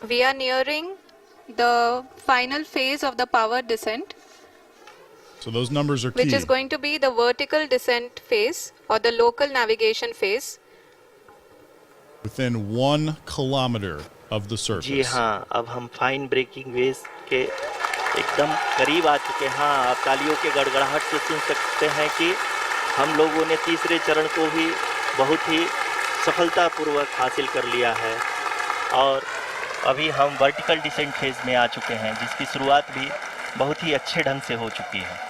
We are nearing the final phase of the power descent, So those numbers are which key. is going to be the vertical descent phase or the local navigation phase. Within 1 kilometer of the surface. जी हाँ, अब हम fine breaking waves के एकदम करीब आ चुके हैं। हाँ, आप तालियों के गड़गड़ाहट से सुन सकते हैं कि हम लोगों ने तीसरे चरण को भी बहुत ही सफलतापूर्वक हासिल कर लिया है और अभी हम वर्टिकल डिसेंट फेज में आ चुके हैं, जिसकी शुरुआत भी बहुत ही अच्छे ढंग से हो चुकी है।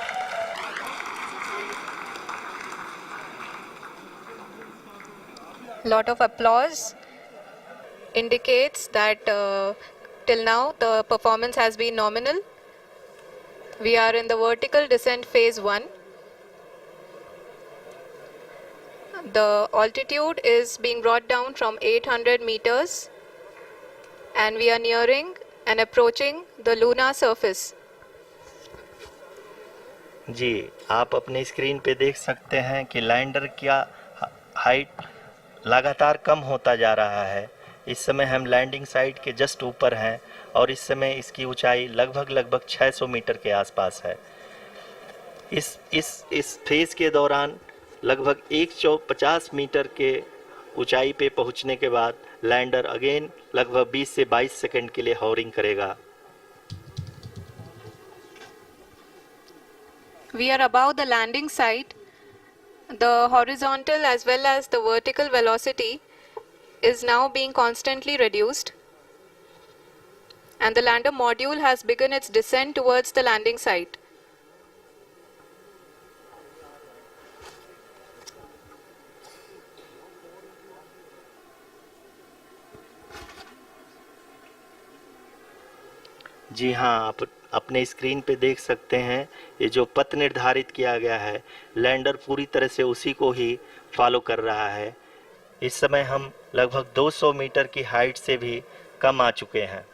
Lot of applause indicates that till now the performance has been nominal. We are in the vertical descent phase 1. The altitude is being brought down from 800 meters and we are nearing and approaching the lunar surface. जी, आप अपने screen पे देख सकते हैं कि lander का height लगातार कम होता जा रहा है। इस समय हम लैंडिंग साइट के जस्ट ऊपर हैं और इस समय इसकी ऊंचाई लगभग 600 मीटर के आसपास है। इस फेज के दौरान लगभग 150 मीटर के ऊंचाई पे पहुंचने के बाद लैंडर अगेन लगभग 20 से 22 सेकंड के लिए हॉवरिंग करेगा। We are above the landing site. The horizontal as well as the vertical velocity is now being constantly reduced. And the lander module has begun its descent towards the landing site. जी हाँ, आप अपने screen पे देख सकते हैं ये जो पथ निर्धारित किया गया है, लैंडर पूरी तरह से उसी को ही फॉलो कर रहा है। इस समय हम लगभग 200 मीटर की हाइट से भी कम आ चुके हैं।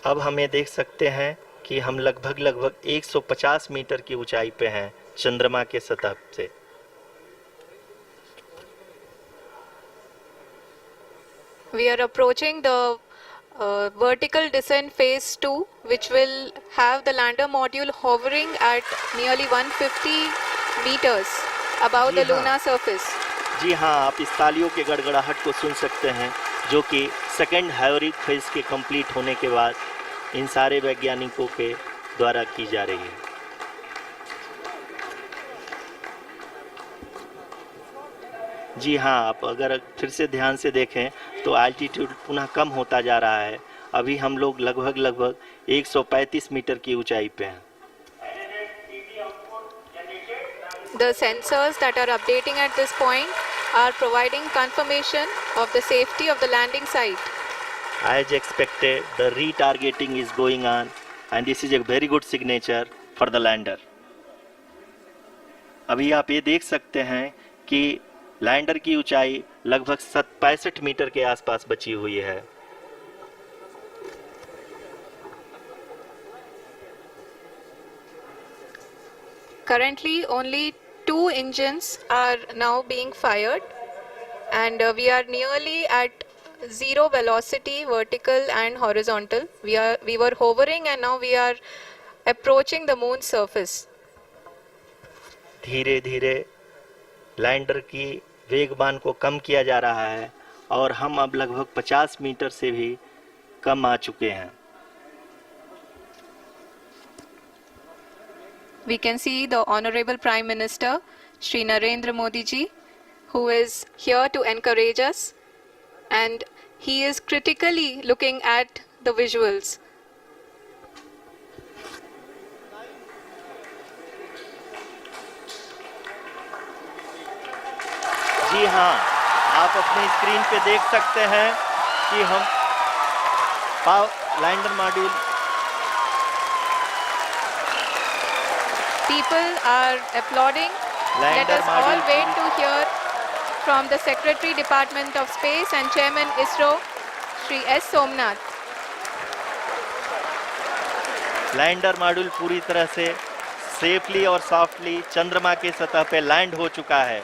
अब हमें देख सकते हैं कि हम लगभग 150 मीटर की ऊंचाई पे हैं चंद्रमा के सतह से। We are approaching the vertical descent phase 2, which will have the lander module hovering at nearly 150 meters above the lunar surface. जी हाँ, आप इस तालियों के गड़गड़ाहट को सुन सकते हैं, जो कि सेकंड हाइवरिक फेज के कंप्लीट होने के बाद इन सारे वैज्ञानिकों के द्वारा की जा रही है। जी हाँ, आप अगर फिर से ध्यान से देखें तो एल्टीट्यूड पुनः कम होता जा रहा है। अभी हम लोग लगभग 135 मीटर की ऊंचाई पे हैं। The sensors that are updating at this point are providing confirmation of the safety of the landing site. As expected, the retargeting is going on and this is a very good signature for the lander. अभी आप ये देख सकते हैं कि lander की ऊंचाई लगभग 65 मीटर के आसपास बची हुई है। Currently, only 2 engines are now being fired, and we are nearly at zero velocity, vertical and horizontal. We were hovering, and now we are approaching the moon's surface. धीरे धीरे लैंडर की वेगमान को कम किया जा रहा है और हम अब लगभग 50 मीटर से भी कम आ चुके हैं। We can see the Honorable Prime Minister, Shri Narendra Modi ji, who is here to encourage us, and he is critically looking at the visuals. जी हाँ, आप अपनी स्क्रीन पे देख सकते हैं कि हम lander module People are applauding. Let us all wait to hear from the Secretary Department of Space and Chairman ISRO, Shri S. Somnath. Lander module पूरी तरह से सेफली और सॉफ्टली चंद्रमा के सतह पे लैंड हो चुका है।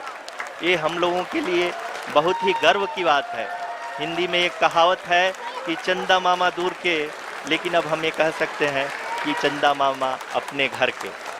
ये हम लोगों के लिए बहुत ही गर्व की बात है। हिंदी में एक कहावत है कि चंदा मामा दूर के, लेकिन अब हम ये कह सकते हैं कि चंदा मामा अपने घर के।